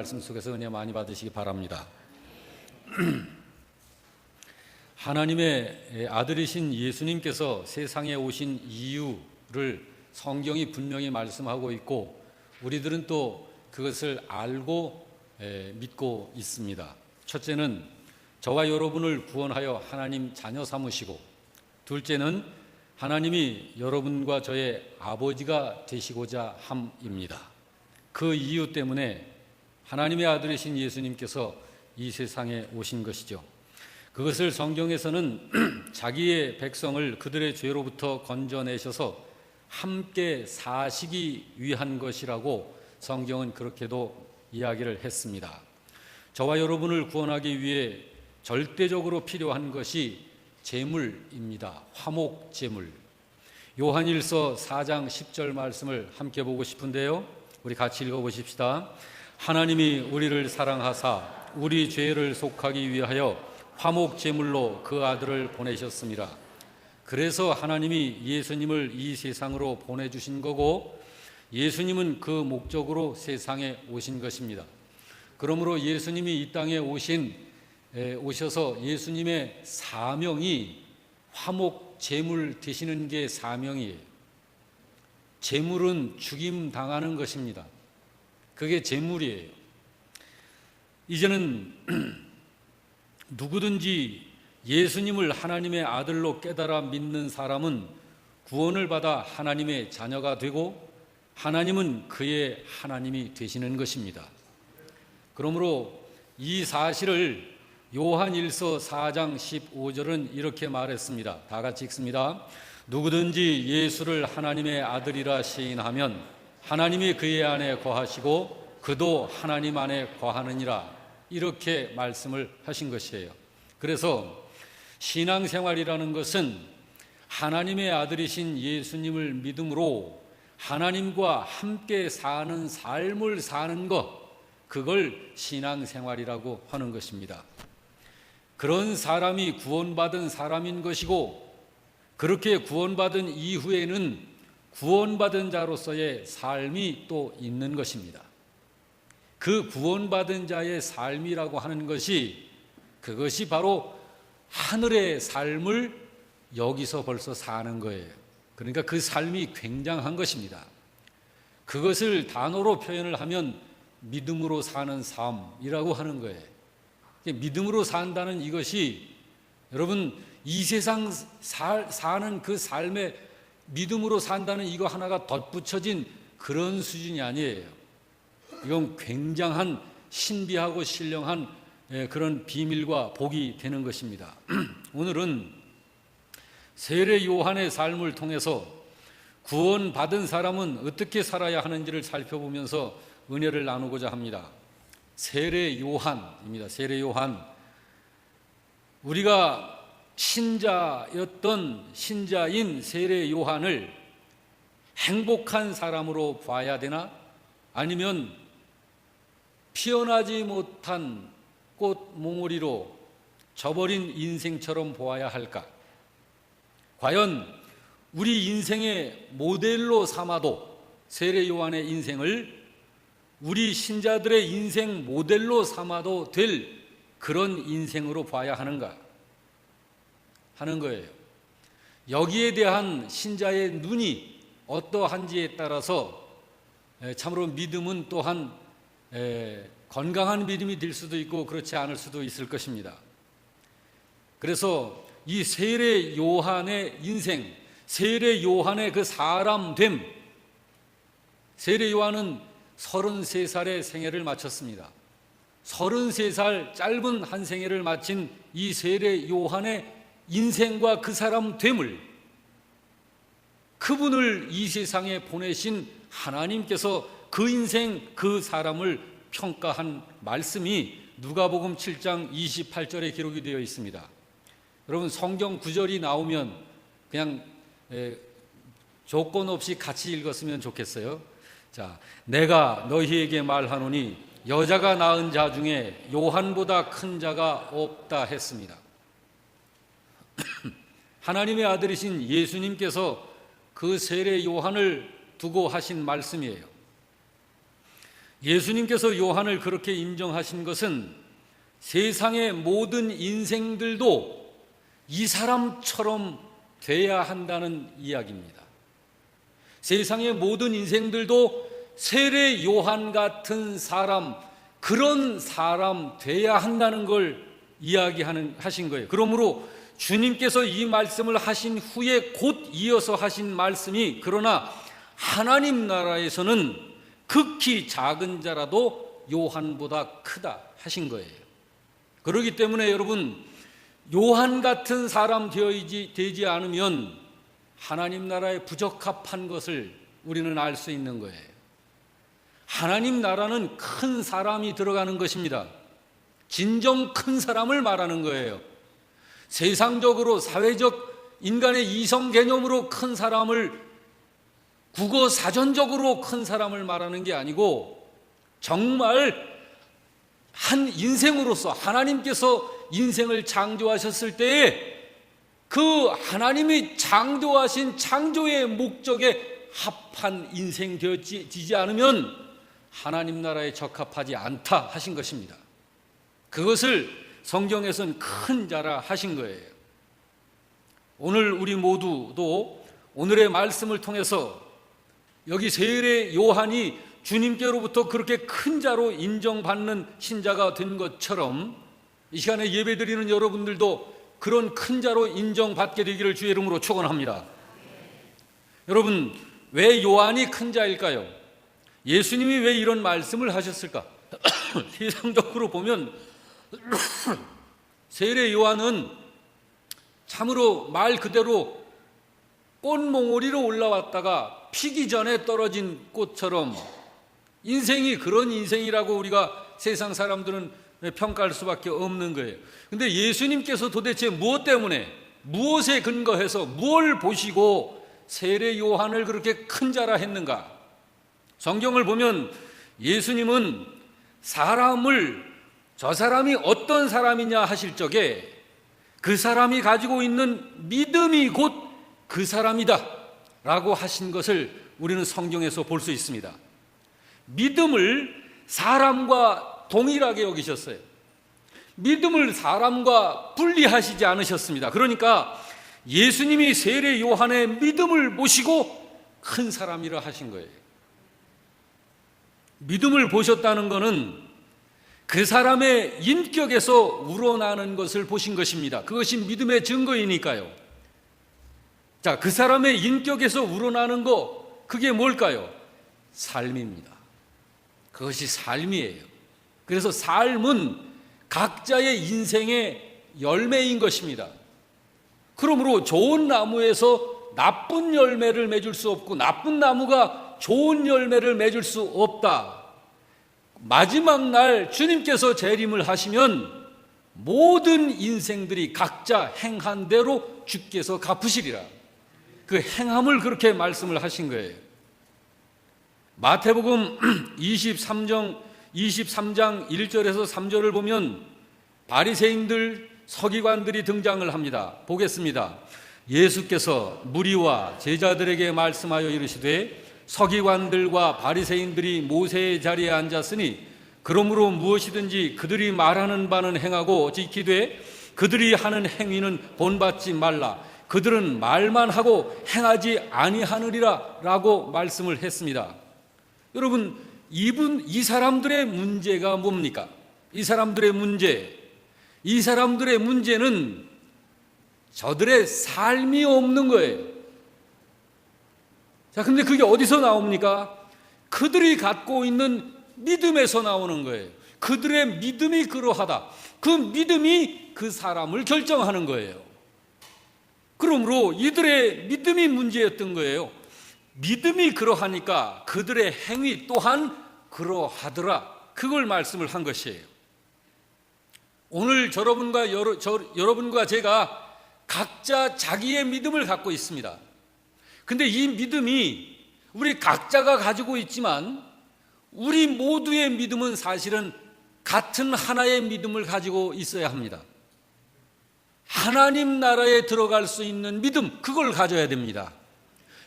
말씀 속에서 은혜 많이 받으시기 바랍니다. 하나님의 아들이신 예수님께서 세상에 오신 이유를 성경이 분명히 말씀하고 있고 우리들은 또 그것을 알고 믿고 있습니다. 첫째는 저와 여러분을 구원하여 하나님 자녀 삼으시고, 둘째는 하나님이 여러분과 저의 아버지가 되시고자 함입니다. 그 이유 때문에 하나님의 아들이신 예수님께서 이 세상에 오신 것이죠. 그것을 성경에서는 자기의 백성을 그들의 죄로부터 건져내셔서 함께 사시기 위한 것이라고 성경은 그렇게도 이야기를 했습니다. 저와 여러분을 구원하기 위해 절대적으로 필요한 것이 제물입니다. 화목 제물. 요한일서 4장 10절 말씀을 함께 보고 싶은데요, 우리 같이 읽어보십시다. 하나님이 우리를 사랑하사 우리 죄를 속하기 위하여 화목 제물로 그 아들을 보내셨습니다. 그래서 하나님이 예수님을 이 세상으로 보내주신 거고, 예수님은 그 목적으로 세상에 오신 것입니다. 그러므로 예수님이 이 땅에 오셔서 예수님의 사명이 화목 제물 되시는 게 사명이에요. 제물은 죽임 당하는 것입니다. 그게 제물이에요. 이제는 누구든지 예수님을 하나님의 아들로 깨달아 믿는 사람은 구원을 받아 하나님의 자녀가 되고 하나님은 그의 하나님이 되시는 것입니다. 그러므로 이 사실을 요한일서 4장 15절은 이렇게 말했습니다. 다 같이 읽습니다. 누구든지 예수를 하나님의 아들이라 시인하면 하나님이 그의 안에 거하시고 그도 하나님 안에 거하느니라, 이렇게 말씀을 하신 것이에요. 그래서 신앙생활이라는 것은 하나님의 아들이신 예수님을 믿음으로 하나님과 함께 사는 삶을 사는 것, 그걸 신앙생활이라고 하는 것입니다. 그런 사람이 구원받은 사람인 것이고, 그렇게 구원받은 이후에는 구원받은 자로서의 삶이 또 있는 것입니다. 그 구원받은 자의 삶이라고 하는 것이, 그것이 바로 하늘의 삶을 여기서 벌써 사는 거예요. 그러니까 그 삶이 굉장한 것입니다. 그것을 단어로 표현을 하면 믿음으로 사는 삶이라고 하는 거예요. 믿음으로 산다는 이것이, 여러분, 이 세상 사는 그 삶에 믿음으로 산다는 이거 하나가 덧붙여진 그런 수준이 아니에요. 이건 굉장한 신비하고 신령한 그런 비밀과 복이 되는 것입니다. 오늘은 세례 요한의 삶을 통해서 구원받은 사람은 어떻게 살아야 하는지를 살펴보면서 은혜를 나누고자 합니다. 세례 요한입니다. 세례 요한. 우리가 신자인 세례 요한을 행복한 사람으로 봐야 되나? 아니면 피어나지 못한 꽃 몽우리로 져버린 인생처럼 보아야 할까? 과연 우리 인생의 모델로 삼아도 세례 요한의 인생을 우리 신자들의 인생 모델로 삼아도 될 그런 인생으로 봐야 하는가 하는 거예요. 여기에 대한 신자의 눈이 어떠한지에 따라서 참으로 믿음은 또한 건강한 믿음이 될 수도 있고 그렇지 않을 수도 있을 것입니다. 그래서 이 세례 요한의 인생, 세례 요한의 그 사람됨, 세례 요한은 33살의 생애를 마쳤습니다. 33살 짧은 한 생애를 마친 이 세례 요한의 인생과 그 사람됨을, 그분을 이 세상에 보내신 하나님께서 그 인생, 그 사람을 평가한 말씀이 누가복음 7장 28절에 기록이 되어 있습니다. 여러분, 성경 구절이 나오면 그냥 조건 없이 같이 읽었으면 좋겠어요. 자, 내가 너희에게 말하노니 여자가 낳은 자 중에 요한보다 큰 자가 없다 했습니다. 하나님의 아들이신 예수님께서 그 세례 요한을 두고 하신 말씀이에요. 예수님께서 요한을 그렇게 인정하신 것은 세상의 모든 인생들도 이 사람처럼 돼야 한다는 이야기입니다. 세상의 모든 인생들도 세례 요한 같은 사람, 그런 사람 돼야 한다는 걸 하신 거예요. 그러므로 주님께서 이 말씀을 하신 후에 곧 이어서 하신 말씀이, 그러나 하나님 나라에서는 극히 작은 자라도 요한보다 크다 하신 거예요. 그렇기 때문에 여러분, 요한 같은 사람 되지 않으면 하나님 나라에 부적합한 것을 우리는 알 수 있는 거예요. 하나님 나라는 큰 사람이 들어가는 것입니다. 진정 큰 사람을 말하는 거예요. 세상적으로, 사회적, 인간의 이성 개념으로 큰 사람을, 국어 사전적으로 큰 사람을 말하는 게 아니고, 정말 한 인생으로서 하나님께서 인생을 창조하셨을 때에 그 하나님이 창조하신 창조의 목적에 합한 인생 되어지지 않으면 하나님 나라에 적합하지 않다 하신 것입니다. 그것을 성경에서는 큰 자라 하신 거예요. 오늘 우리 모두도 오늘의 말씀을 통해서 여기 세례 요한이 주님께로부터 그렇게 큰 자로 인정받는 신자가 된 것처럼 이 시간에 예배드리는 여러분들도 그런 큰 자로 인정받게 되기를 주의 이름으로 축원합니다. 여러분, 왜 요한이 큰 자일까요? 예수님이 왜 이런 말씀을 하셨을까? 세상적으로 보면 세례 요한은 참으로 말 그대로 꽃몽오리로 올라왔다가 피기 전에 떨어진 꽃처럼 인생이 그런 인생이라고 우리가 세상 사람들은 평가할 수밖에 없는 거예요. 근데 예수님께서 도대체 무엇 때문에, 무엇에 근거해서, 무엇을 보시고 세례 요한을 그렇게 큰 자라 했는가? 성경을 보면 예수님은 저 사람이 어떤 사람이냐 하실 적에 그 사람이 가지고 있는 믿음이 곧 그 사람이다 라고 하신 것을 우리는 성경에서 볼 수 있습니다. 믿음을 사람과 동일하게 여기셨어요. 믿음을 사람과 분리하시지 않으셨습니다. 그러니까 예수님이 세례 요한의 믿음을 보시고 큰 사람이라 하신 거예요. 믿음을 보셨다는 것은 그 사람의 인격에서 우러나는 것을 보신 것입니다. 그것이 믿음의 증거이니까요. 자, 그 사람의 인격에서 우러나는 거, 그게 뭘까요? 삶입니다. 그것이 삶이에요. 그래서 삶은 각자의 인생의 열매인 것입니다. 그러므로 좋은 나무에서 나쁜 열매를 맺을 수 없고 나쁜 나무가 좋은 열매를 맺을 수 없다. 마지막 날 주님께서 재림을 하시면 모든 인생들이 각자 행한 대로 주께서 갚으시리라. 그 행함을 그렇게 말씀을 하신 거예요. 마태복음 23장 1절에서 3절을 보면 바리새인들, 서기관들이 등장을 합니다. 보겠습니다. 예수께서 무리와 제자들에게 말씀하여 이르시되 서기관들과 바리새인들이 모세의 자리에 앉았으니 그러므로 무엇이든지 그들이 말하는 바는 행하고 지키되 그들이 하는 행위는 본받지 말라. 그들은 말만 하고 행하지 아니하느리라 라고 말씀을 했습니다. 여러분, 이 사람들의 문제가 뭡니까? 이 사람들의 문제는 저들의 삶이 없는 거예요. 자, 근데 그게 어디서 나옵니까? 그들이 갖고 있는 믿음에서 나오는 거예요. 그들의 믿음이 그러하다. 그 믿음이 그 사람을 결정하는 거예요. 그러므로 이들의 믿음이 문제였던 거예요. 믿음이 그러하니까 그들의 행위 또한 그러하더라. 그걸 말씀을 한 것이에요. 오늘 여러분과 제가 각자 자기의 믿음을 갖고 있습니다. 근데 이 믿음이 우리 각자가 가지고 있지만 우리 모두의 믿음은 사실은 같은 하나의 믿음을 가지고 있어야 합니다. 하나님 나라에 들어갈 수 있는 믿음, 그걸 가져야 됩니다.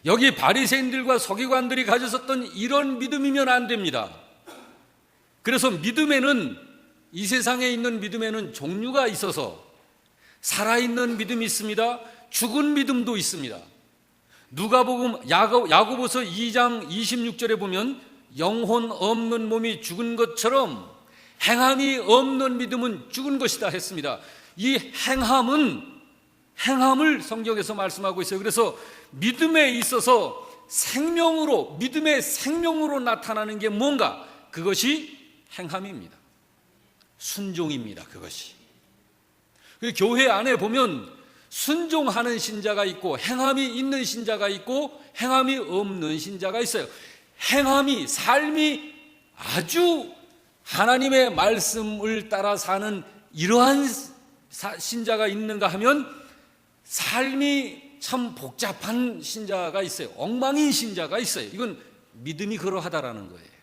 여기 바리새인들과 서기관들이 가졌었던 이런 믿음이면 안 됩니다. 그래서 믿음에는, 이 세상에 있는 믿음에는 종류가 있어서 살아있는 믿음이 있습니다. 죽은 믿음도 있습니다. 누가복음 야고보서 2장 26절에 보면 영혼 없는 몸이 죽은 것처럼 행함이 없는 믿음은 죽은 것이다 했습니다. 이 행함을 성경에서 말씀하고 있어요. 그래서 믿음에 있어서 믿음의 생명으로 나타나는 게 뭔가? 그것이 행함입니다. 순종입니다. 그것이. 교회 안에 보면 순종하는 신자가 있고 행함이 있는 신자가 있고 행함이 없는 신자가 있어요. 삶이 아주 하나님의 말씀을 따라 사는 이러한 신자가 있는가 하면 삶이 참 복잡한 신자가 있어요. 엉망인 신자가 있어요. 이건 믿음이 그러하다라는 거예요.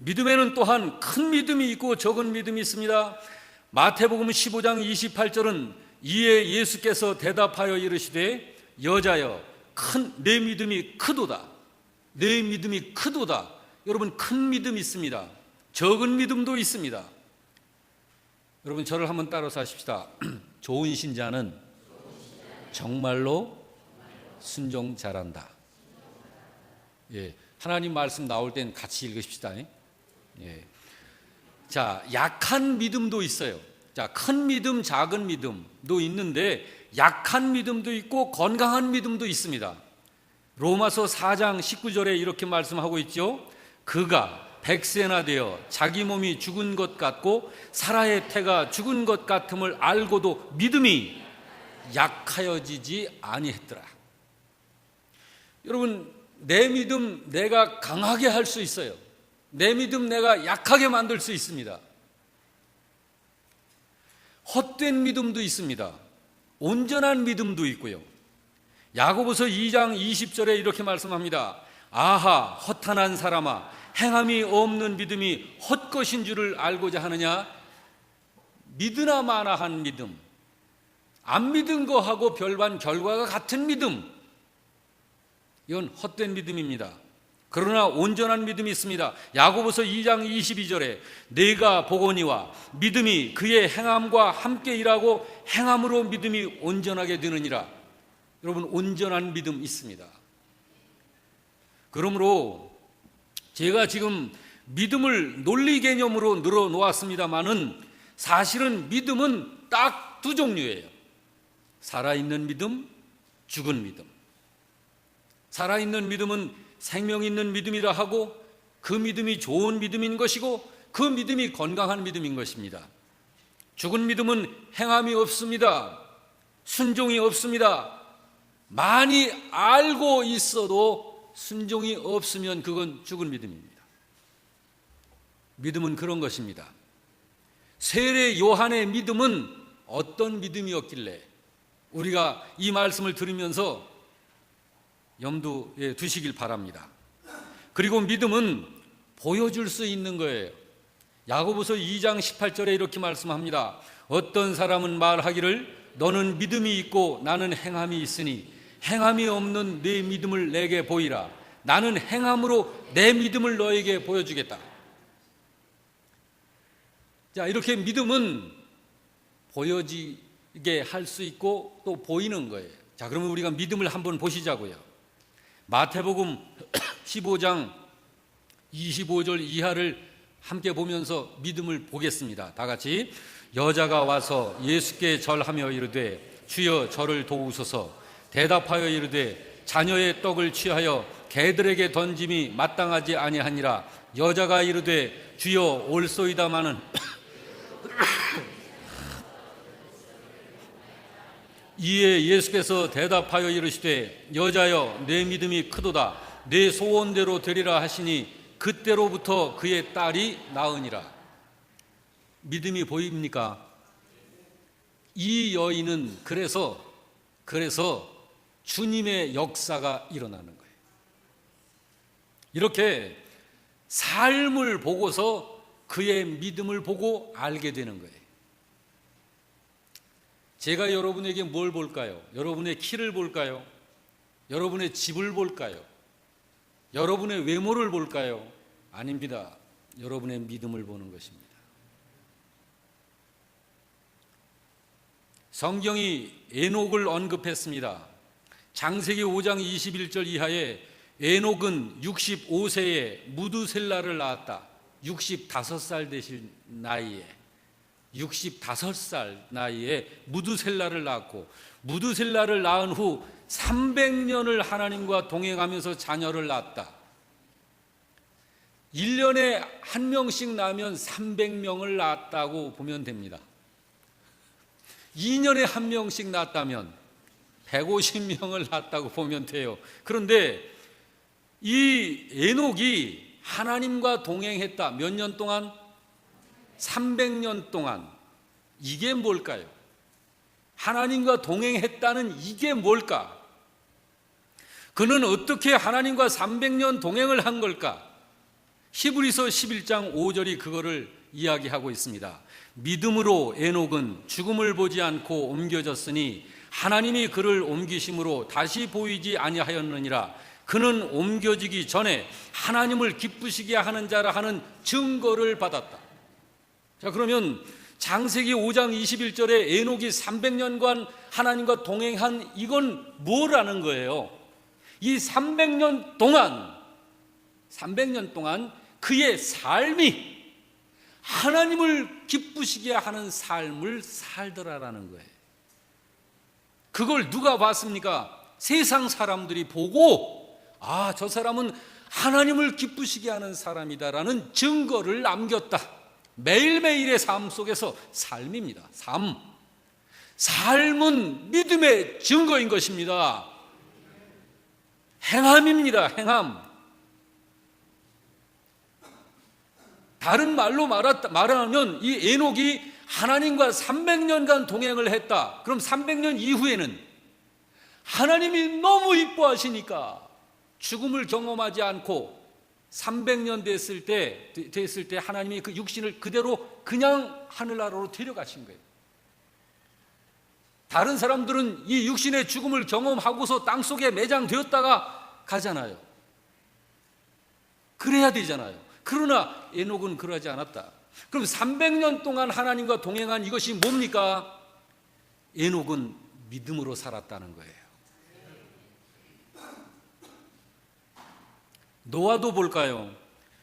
믿음에는 또한 큰 믿음이 있고 적은 믿음이 있습니다. 마태복음 15장 28절은 이에 예수께서 대답하여 이르시되 여자여 내 믿음이 크도다. 내 믿음이 크도다. 여러분, 큰 믿음이 있습니다. 적은 믿음도 있습니다. 여러분, 저를 한번 따라서 하십시다. 좋은 신자는 정말로 순종 잘한다. 예, 하나님 말씀 나올 땐 같이 읽으십시다. 예. 자, 약한 믿음도 있어요. 자, 큰 믿음, 작은 믿음도 있는데 약한 믿음도 있고 건강한 믿음도 있습니다. 로마서 4장 19절에 이렇게 말씀하고 있죠. 그가 100세나 되어 자기 몸이 죽은 것 같고 사라의 태가 죽은 것 같음을 알고도 믿음이 약하여지지 아니했더라. 여러분, 내 믿음 내가 강하게 할 수 있어요. 내 믿음 내가 약하게 만들 수 있습니다. 헛된 믿음도 있습니다. 온전한 믿음도 있고요. 야고보서 2장 20절에 이렇게 말씀합니다. 아하, 허탄한 사람아, 행함이 없는 믿음이 헛것인 줄을 알고자 하느냐? 믿으나 마나 한 믿음, 안 믿은 거하고 별반 결과가 같은 믿음, 이건 헛된 믿음입니다. 그러나 온전한 믿음이 있습니다. 야고보서 2장 22절에 내가 보거니와 믿음이 그의 행함과 함께 일하고 행함으로 믿음이 온전하게 되느니라. 여러분, 온전한 믿음 있습니다. 그러므로 제가 지금 믿음을 논리 개념으로 늘어놓았습니다마는 사실은 믿음은 딱 두 종류예요. 살아있는 믿음, 죽은 믿음. 살아있는 믿음은 생명 있는 믿음이라 하고 그 믿음이 좋은 믿음인 것이고 그 믿음이 건강한 믿음인 것입니다. 죽은 믿음은 행함이 없습니다. 순종이 없습니다. 많이 알고 있어도 순종이 없으면 그건 죽은 믿음입니다. 믿음은 그런 것입니다. 세례 요한의 믿음은 어떤 믿음이었길래 우리가 이 말씀을 들으면서 염두에 두시길 바랍니다. 그리고 믿음은 보여줄 수 있는 거예요. 야고보서 2장 18절에 이렇게 말씀합니다. 어떤 사람은 말하기를 너는 믿음이 있고 나는 행함이 있으니 행함이 없는 네 믿음을 내게 보이라. 나는 행함으로 내 믿음을 너에게 보여주겠다. 자, 이렇게 믿음은 보여지게 할 수 있고 또 보이는 거예요. 자, 그러면 우리가 믿음을 한번 보시자고요. 마태복음 15장 25절 이하를 함께 보면서 믿음을 보겠습니다. 다 같이. 여자가 와서 예수께 절하며 이르되 주여 저를 도우소서. 대답하여 이르되 자녀의 떡을 취하여 개들에게 던짐이 마땅하지 아니하니라. 여자가 이르되 주여 올소이다마는 이에 예수께서 대답하여 이르시되 여자여 내 믿음이 크도다. 내 소원대로 되리라 하시니 그때로부터 그의 딸이 나으니라. 믿음이 보입니까? 이 여인은 그래서 주님의 역사가 일어나는 거예요. 이렇게 삶을 보고서 그의 믿음을 보고 알게 되는 거예요. 제가 여러분에게 뭘 볼까요? 여러분의 키를 볼까요? 여러분의 집을 볼까요? 여러분의 외모를 볼까요? 아닙니다. 여러분의 믿음을 보는 것입니다. 성경이 에녹을 언급했습니다. 창세기 5장 21절 이하에 에녹은 65세에 무두셀라를 낳았다. 65살 되신 나이에 65살 나이에 무두셀라를 낳았고, 무두셀라를 낳은 후 300년을 하나님과 동행하면서 자녀를 낳았다. 1년에 한 명씩 낳으면 300명을 낳았다고 보면 됩니다. 2년에 한 명씩 낳았다면 150명을 낳았다고 보면 돼요. 그런데 이 에녹이 하나님과 동행했다. 몇 년 동안? 300년 동안. 이게 뭘까요? 하나님과 동행했다는 이게 뭘까? 그는 어떻게 하나님과 300년 동행을 한 걸까? 히브리서 11장 5절이 그거를 이야기하고 있습니다. 믿음으로 에녹은 죽음을 보지 않고 옮겨졌으니 하나님이 그를 옮기심으로 다시 보이지 아니하였느니라. 그는 옮겨지기 전에 하나님을 기쁘시게 하는 자라 하는 증거를 받았다. 자, 그러면 창세기 5장 21절에 에녹이 300년간 하나님과 동행한 이건 뭐라는 거예요? 이 300년 동안 그의 삶이 하나님을 기쁘시게 하는 삶을 살더라라는 거예요. 그걸 누가 봤습니까? 세상 사람들이 보고, 아, 저 사람은 하나님을 기쁘시게 하는 사람이다라는 증거를 남겼다. 매일매일의 삶 속에서 삶입니다. 삶은 믿음의 증거인 것입니다. 행함입니다. 행함. 다른 말로 말하면 이 에녹이 하나님과 300년간 동행을 했다. 그럼 300년 이후에는 하나님이 너무 이뻐하시니까 죽음을 경험하지 않고 300년 됐을 때 하나님이 그 육신을 그대로 그냥 하늘나라로 데려가신 거예요. 다른 사람들은 이 육신의 죽음을 경험하고서 땅속에 매장되었다가 가잖아요. 그래야 되잖아요. 그러나 에녹은 그러지 않았다. 그럼 300년 동안 하나님과 동행한 이것이 뭡니까? 에녹은 믿음으로 살았다는 거예요. 노아도 볼까요?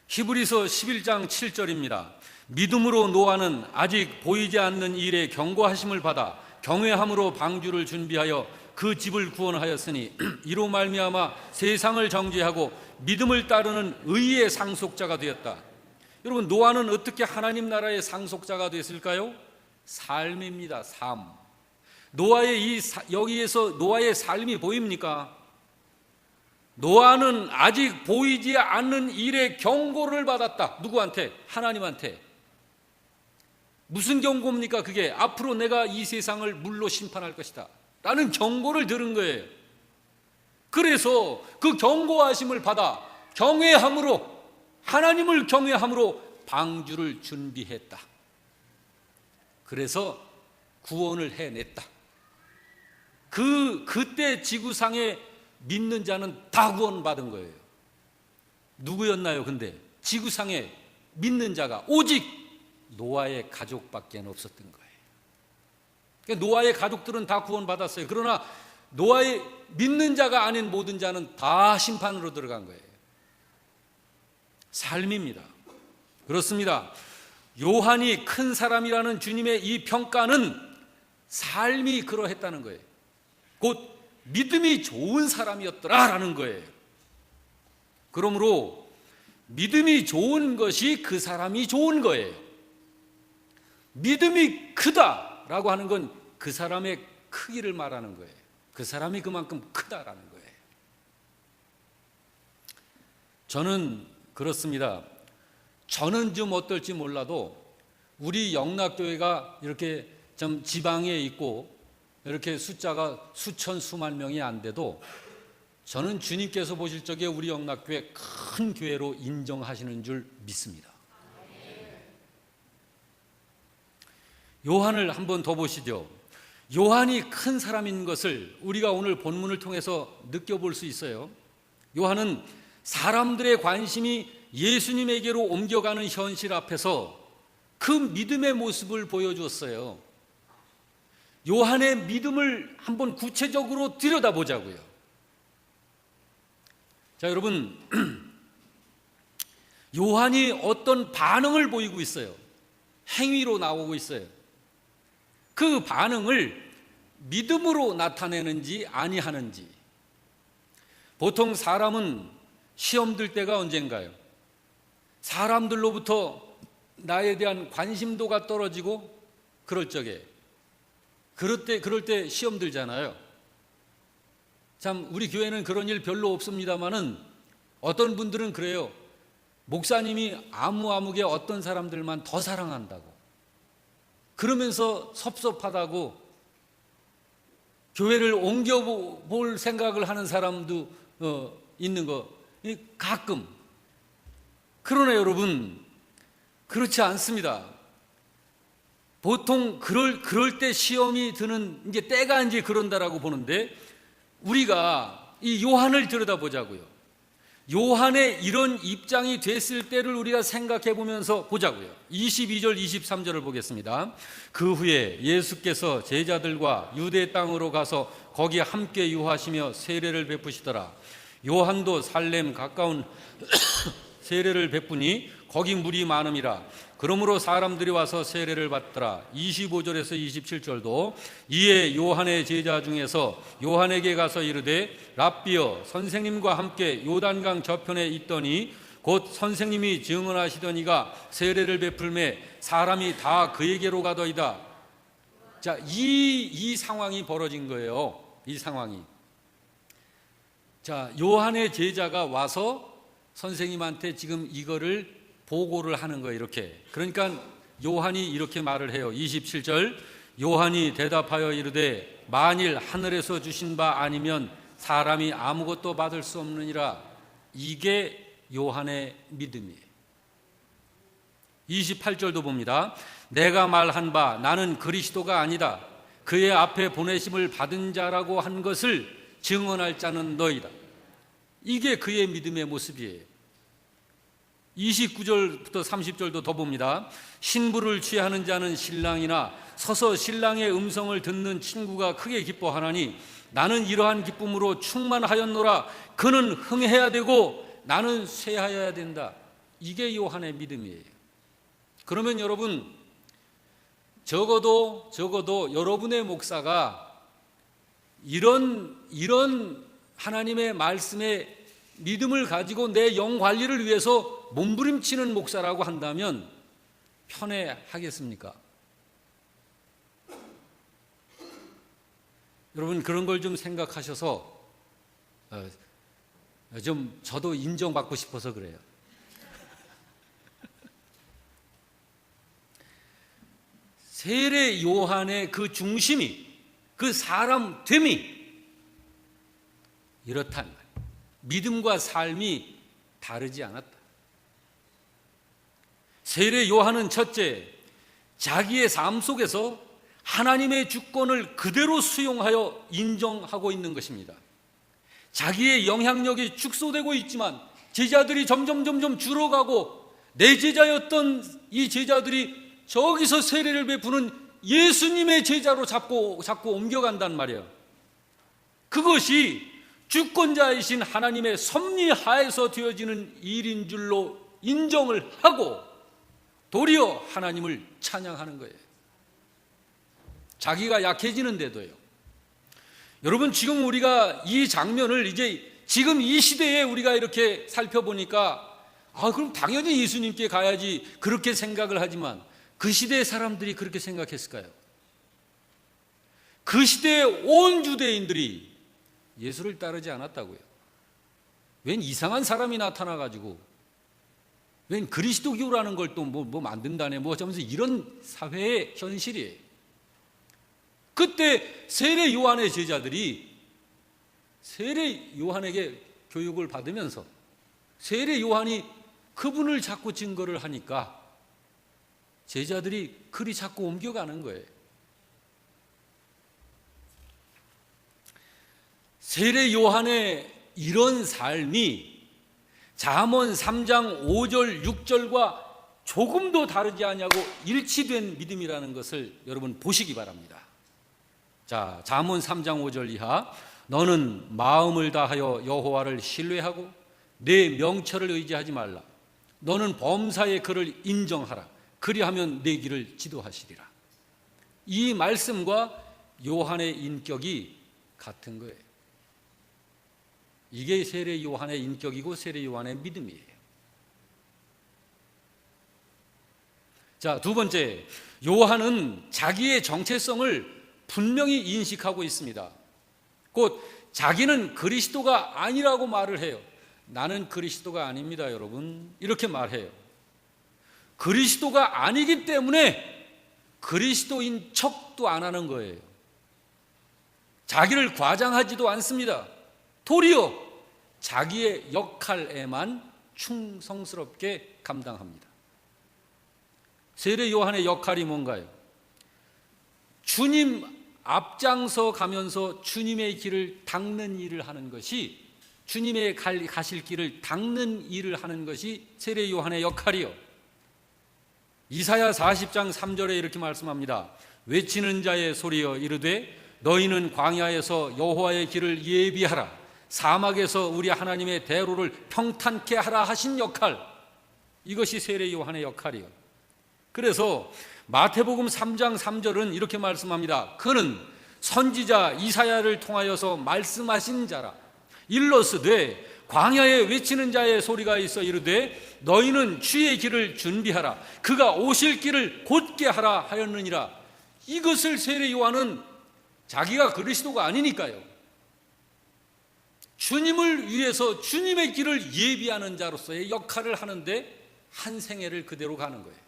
히브리서 11장 7절입니다. 믿음으로 노아는 아직 보이지 않는 일에 경고하심을 받아 경외함으로 방주를 준비하여 그 집을 구원하였으니 이로 말미암아 세상을 정죄하고 믿음을 따르는 의의 상속자가 되었다. 여러분, 노아는 어떻게 하나님 나라의 상속자가 됐을까요? 삶입니다. 삶. 여기에서 노아의 삶이 보입니까? 노아는 아직 보이지 않는 일의 경고를 받았다. 누구한테? 하나님한테. 무슨 경고입니까? 그게 앞으로 내가 이 세상을 물로 심판할 것이다 라는 경고를 들은 거예요. 그래서 그 경고하심을 받아 경외함으로, 하나님을 경외함으로 방주를 준비했다. 그래서 구원을 해냈다. 그때 지구상에 믿는 자는 다 구원받은 거예요. 누구였나요? 근데 지구상에 믿는 자가 오직 노아의 가족밖에 없었던 거예요. 그러니까 노아의 가족들은 다 구원받았어요. 그러나 노아의 믿는 자가 아닌 모든 자는 다 심판으로 들어간 거예요. 삶입니다. 그렇습니다. 요한이 큰 사람이라는 주님의 이 평가는 삶이 그러했다는 거예요. 곧 믿음이 좋은 사람이었더라라는 거예요. 그러므로 믿음이 좋은 것이 그 사람이 좋은 거예요. 믿음이 크다라고 하는 건 그 사람의 크기를 말하는 거예요. 그 사람이 그만큼 크다라는 거예요. 저는 그렇습니다. 저는 좀 어떨지 몰라도 우리 영락교회가 이렇게 좀 지방에 있고 이렇게 숫자가 수천 수만 명이 안 돼도 저는 주님께서 보실 적에 우리 영락교회 큰 교회로 인정하시는 줄 믿습니다. 요한을 한번 더 보시죠. 요한이 큰 사람인 것을 우리가 오늘 본문을 통해서 느껴볼 수 있어요. 요한은 사람들의 관심이 예수님에게로 옮겨가는 현실 앞에서 그 믿음의 모습을 보여주었어요. 요한의 믿음을 한번 구체적으로 들여다보자고요. 자, 여러분, 요한이 어떤 반응을 보이고 있어요. 행위로 나오고 있어요. 그 반응을 믿음으로 나타내는지 아니하는지. 보통 사람은 시험 들 때가 언젠가요? 사람들로부터 나에 대한 관심도가 떨어지고 그럴 때 시험 들잖아요. 참 우리 교회는 그런 일 별로 없습니다만은 어떤 분들은 그래요. 목사님이 아무개 어떤 사람들만 더 사랑한다고, 그러면서 섭섭하다고 교회를 옮겨볼 생각을 하는 사람도 있는 거 가끔. 그러나 여러분, 그렇지 않습니다. 보통 그럴 때 시험이 드는 이제 때가 이제 그런다라고 보는데, 우리가 이 요한을 들여다보자고요. 요한의 이런 입장이 됐을 때를 우리가 생각해 보면서 보자고요. 22절 23절을 보겠습니다. 그 후에 예수께서 제자들과 유대 땅으로 가서 거기 함께 유하시며 세례를 베푸시더라. 요한도 살렘 가까운 세례를 베푸니 거기 물이 많음이라. 그러므로 사람들이 와서 세례를 받더라. 25절에서 27절도 이에 요한의 제자 중에서 요한에게 가서 이르되 랍비여, 선생님과 함께 요단강 저편에 있더니 곧 선생님이 증언하시더니가 세례를 베풀매 사람이 다 그에게로 가더이다. 자, 이 상황이 벌어진 거예요. 이 상황이. 자, 요한의 제자가 와서 선생님한테 지금 이거를 보고를 하는 거예요. 이렇게. 그러니까 요한이 이렇게 말을 해요. 27절 요한이 대답하여 이르되 만일 하늘에서 주신 바 아니면 사람이 아무것도 받을 수 없느니라. 이게 요한의 믿음이에요. 28절도 봅니다. 내가 말한 바 나는 그리스도가 아니다. 그의 앞에 보내심을 받은 자라고 한 것을 증언할 자는 너희다. 이게 그의 믿음의 모습이에요. 29절부터 30절도 더 봅니다. 신부를 취하는 자는 신랑이나 서서 신랑의 음성을 듣는 친구가 크게 기뻐하나니 나는 이러한 기쁨으로 충만하였노라. 그는 흥해야 되고 나는 쇠하여야 된다. 이게 요한의 믿음이에요. 그러면 여러분, 적어도 여러분의 목사가 이런 하나님의 말씀에 믿음을 가지고 내 영 관리를 위해서 몸부림치는 목사라고 한다면 편애하겠습니까? 여러분, 그런 걸 좀 생각하셔서 좀 저도 인정받고 싶어서 그래요. 세례 요한의 그 중심이, 그 사람됨이 이렇단 말이에요. 믿음과 삶이 다르지 않았다. 세례 요한은 첫째, 자기의 삶 속에서 하나님의 주권을 그대로 수용하여 인정하고 있는 것입니다. 자기의 영향력이 축소되고 있지만 제자들이 점점 줄어가고 내 제자였던 이 제자들이 저기서 세례를 베푸는 예수님의 제자로 자꾸 옮겨간단 말이에요. 그것이 주권자이신 하나님의 섭리 하에서 되어지는 일인 줄로 인정을 하고 도리어 하나님을 찬양하는 거예요. 자기가 약해지는데도요. 여러분, 지금 우리가 이 장면을 이제 지금 이 시대에 우리가 이렇게 살펴보니까 그럼 당연히 예수님께 가야지 그렇게 생각을 하지만 그 시대의 사람들이 그렇게 생각했을까요? 그 시대의 온 유대인들이 예수를 따르지 않았다고요. 웬 이상한 사람이 나타나가지고 웬 그리스도교라는 걸 또 뭐 만든다네 뭐 하면서 이런 사회의 현실이에요. 그때 세례 요한의 제자들이 세례 요한에게 교육을 받으면서 세례 요한이 그분을 자꾸 증거를 하니까 제자들이 그리 자꾸 옮겨가는 거예요. 세례 요한의 이런 삶이 잠언 3장 5절 6절과 조금도 다르지 않냐고 일치된 믿음이라는 것을 여러분 보시기 바랍니다. 자, 잠언 3장 5절 이하, 너는 마음을 다하여 여호와를 신뢰하고 내 명철을 의지하지 말라. 너는 범사의 그를 인정하라. 그리하면 내 길을 지도하시리라. 이 말씀과 요한의 인격이 같은 거예요. 이게 세례 요한의 인격이고 세례 요한의 믿음이에요. 자, 두 번째, 요한은 자기의 정체성을 분명히 인식하고 있습니다. 곧 자기는 그리스도가 아니라고 말을 해요. 나는 그리스도가 아닙니다, 여러분. 이렇게 말해요. 그리스도가 아니기 때문에 그리스도인 척도 안 하는 거예요. 자기를 과장하지도 않습니다. 도리어 자기의 역할에만 충성스럽게 감당합니다. 세례 요한의 역할이 뭔가요? 주님 앞장서 가면서 주님의 길을 닦는 일을 하는 것이, 주님의 가실 길을 닦는 일을 하는 것이 세례 요한의 역할이요. 이사야 40장 3절에 이렇게 말씀합니다. 외치는 자의 소리여 이르되 너희는 광야에서 여호와의 길을 예비하라. 사막에서 우리 하나님의 대로를 평탄케 하라 하신 역할, 이것이 세례 요한의 역할이요. 그래서 마태복음 3장 3절은 이렇게 말씀합니다. 그는 선지자 이사야를 통하여서 말씀하신 자라. 일러스되 광야에 외치는 자의 소리가 있어 이르되 너희는 주의 길을 준비하라. 그가 오실 길을 곧게 하라 하였느니라. 이것을 세례 요한은 자기가 그리스도가 아니니까요. 주님을 위해서 주님의 길을 예비하는 자로서의 역할을 하는데 한 생애를 그대로 가는 거예요.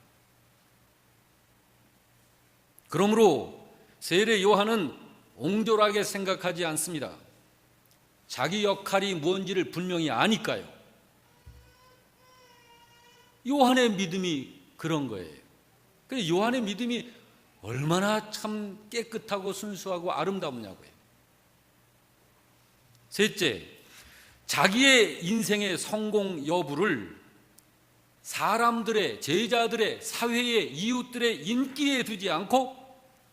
그러므로 세례 요한은 옹졸하게 생각하지 않습니다. 자기 역할이 뭔지를 분명히 아니까요. 요한의 믿음이 그런 거예요. 그래서 요한의 믿음이 얼마나 참 깨끗하고 순수하고 아름다우냐고요. 셋째, 자기의 인생의 성공 여부를 사람들의, 제자들의, 사회의, 이웃들의 인기에 두지 않고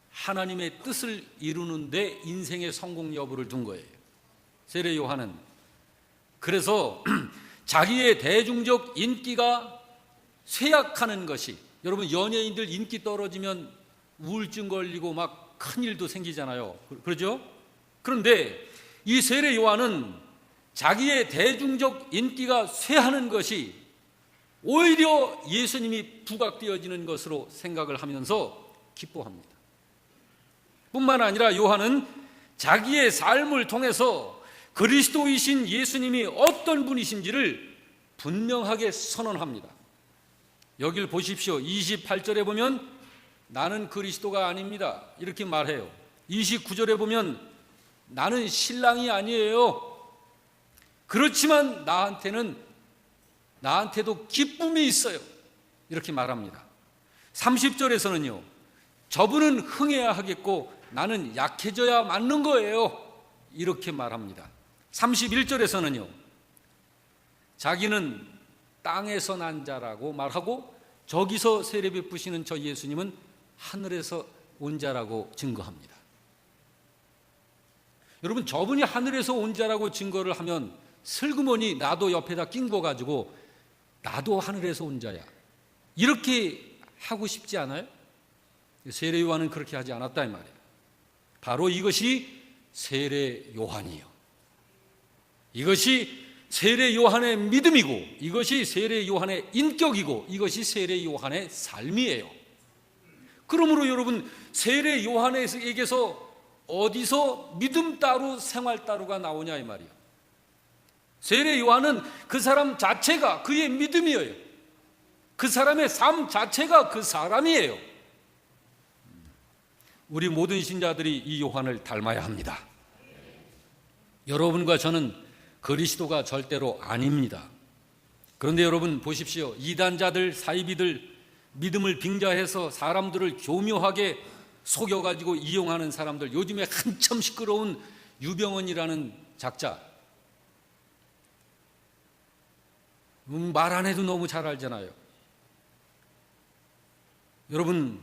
하나님의 뜻을 이루는 데 인생의 성공 여부를 둔 거예요. 세례 요한은. 그래서 자기의 대중적 인기가 쇠약하는 것이, 여러분 연예인들 인기 떨어지면 우울증 걸리고 막 큰일도 생기잖아요. 그러죠? 그런데 이 세례 요한은 자기의 대중적 인기가 쇠하는 것이 오히려 예수님이 부각되어지는 것으로 생각을 하면서 기뻐합니다. 뿐만 아니라 요한은 자기의 삶을 통해서 그리스도이신 예수님이 어떤 분이신지를 분명하게 선언합니다. 여길 보십시오. 28절에 보면 나는 그리스도가 아닙니다, 이렇게 말해요. 29절에 보면 나는 신랑이 아니에요. 그렇지만 나한테도 기쁨이 있어요, 이렇게 말합니다. 30절에서는요, 저분은 흥해야 하겠고 나는 약해져야 맞는 거예요, 이렇게 말합니다. 31절에서는요, 자기는 땅에서 난 자라고 말하고 저기서 세례 베푸시는 저 예수님은 하늘에서 온 자라고 증거합니다. 여러분, 저분이 하늘에서 온 자라고 증거를 하면 슬그머니 나도 옆에다 낀 거 가지고 나도 하늘에서 온 자야, 이렇게 하고 싶지 않아요? 세례 요한은 그렇게 하지 않았다 이 말이에요. 바로 이것이 세례 요한이요, 이것이 세례 요한의 믿음이고, 이것이 세례 요한의 인격이고, 이것이 세례 요한의 삶이에요. 그러므로 여러분, 세례 요한에게서 어디서 믿음 따로 생활 따로가 나오냐 이 말이에요. 세례 요한은 그 사람 자체가 그의 믿음이에요. 그 사람의 삶 자체가 그 사람이에요. 우리 모든 신자들이 이 요한을 닮아야 합니다. 여러분과 저는 그리스도가 절대로 아닙니다. 그런데 여러분 보십시오. 이단자들, 사이비들, 믿음을 빙자해서 사람들을 교묘하게 속여가지고 이용하는 사람들, 요즘에 한참 시끄러운 유병헌이라는 작자, 말 안 해도 너무 잘 알잖아요. 여러분,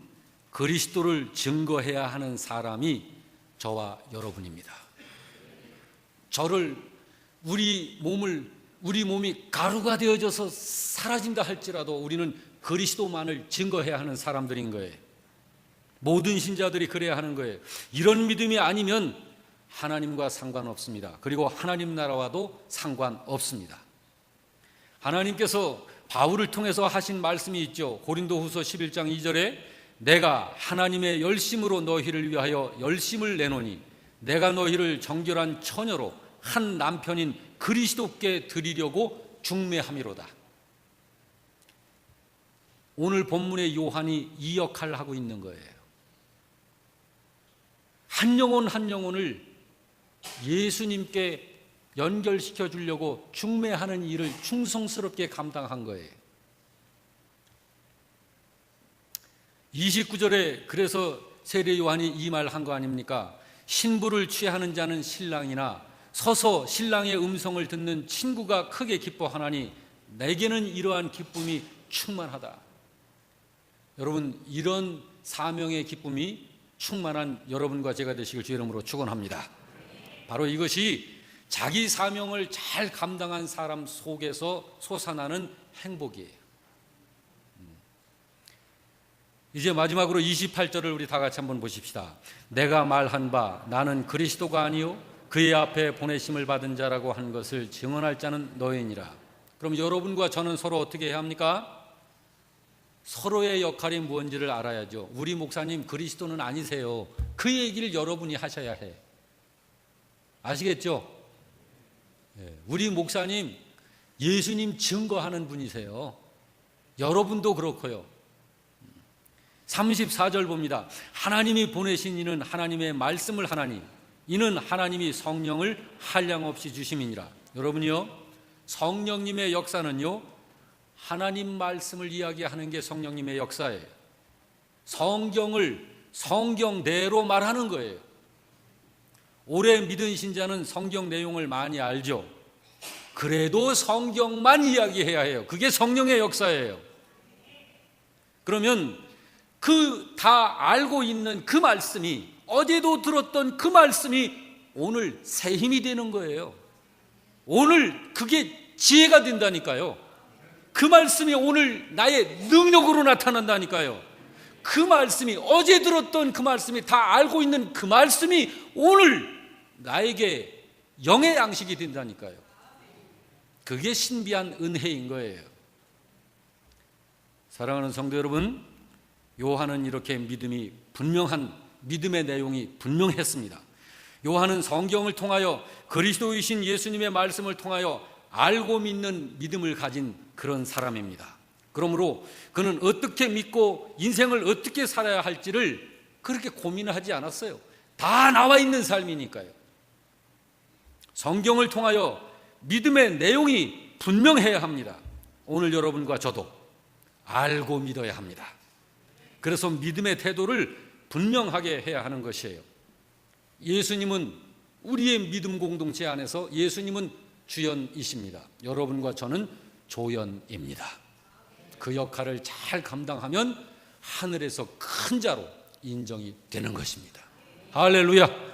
그리스도를 증거해야 하는 사람이 저와 여러분입니다. 우리 몸이 가루가 되어져서 사라진다 할지라도 우리는 그리스도만을 증거해야 하는 사람들인 거예요. 모든 신자들이 그래야 하는 거예요. 이런 믿음이 아니면 하나님과 상관없습니다. 그리고 하나님 나라와도 상관없습니다. 하나님께서 바울을 통해서 하신 말씀이 있죠. 고린도후서 11장 2절에 내가 하나님의 열심으로 너희를 위하여 열심을 내노니 내가 너희를 정결한 처녀로 한 남편인 그리스도께 드리려고 중매함이로다. 오늘 본문의 요한이 이 역할을 하고 있는 거예요. 한 영혼 한 영혼을 예수님께 연결시켜 주려고 중매하는 일을 충성스럽게 감당한 거예요. 29절에 그래서 세례 요한이 이 말 한 거 아닙니까? 신부를 취하는 자는 신랑이나 서서 신랑의 음성을 듣는 친구가 크게 기뻐하나니 내게는 이러한 기쁨이 충만하다. 여러분, 이런 사명의 기쁨이 충만한 여러분과 제가 되시길 주 이름으로 축원합니다. 바로 이것이 자기 사명을 잘 감당한 사람 속에서 솟아나는 행복이에요. 이제 마지막으로 28절을 우리 다 같이 한번 보십시다. 내가 말한 바 나는 그리스도가 아니요 그의 앞에 보내심을 받은 자라고 한 것을 증언할 자는 너희니라. 그럼 여러분과 저는 서로 어떻게 해야 합니까? 서로의 역할이 무엇인지를 알아야죠. 우리 목사님 그리스도는 아니세요. 그 얘기를 여러분이 하셔야 해. 아시겠죠? 우리 목사님 예수님 증거하는 분이세요. 여러분도 그렇고요. 34절 봅니다. 하나님이 보내신 이는 하나님의 말씀을 하나니 이는 하나님이 성령을 한량없이 주심이니라. 여러분이요, 성령님의 역사는요, 하나님 말씀을 이야기하는 게 성령님의 역사예요. 성경을 성경대로 말하는 거예요. 오래 믿은 신자는 성경 내용을 많이 알죠. 그래도 성경만 이야기해야 해요. 그게 성령의 역사예요. 그러면 그 다 알고 있는 그 말씀이, 어제도 들었던 그 말씀이 오늘 새 힘이 되는 거예요. 오늘 그게 지혜가 된다니까요. 그 말씀이 오늘 나의 능력으로 나타난다니까요. 그 말씀이, 어제 들었던 그 말씀이, 다 알고 있는 그 말씀이 오늘 나에게 영의 양식이 된다니까요. 그게 신비한 은혜인 거예요. 사랑하는 성도 여러분, 요한은 이렇게 믿음의 내용이 분명했습니다. 요한은 성경을 통하여 그리스도이신 예수님의 말씀을 통하여 알고 믿는 믿음을 가진 그런 사람입니다. 그러므로 그는 어떻게 믿고 인생을 어떻게 살아야 할지를 그렇게 고민하지 않았어요. 다 나와 있는 삶이니까요. 성경을 통하여 믿음의 내용이 분명해야 합니다. 오늘 여러분과 저도 알고 믿어야 합니다. 그래서 믿음의 태도를 분명하게 해야 하는 것이에요. 예수님은, 우리의 믿음 공동체 안에서 예수님은 주연이십니다. 여러분과 저는 조연입니다. 그 역할을 잘 감당하면 하늘에서 큰 자로 인정이 되는 것입니다. 할렐루야.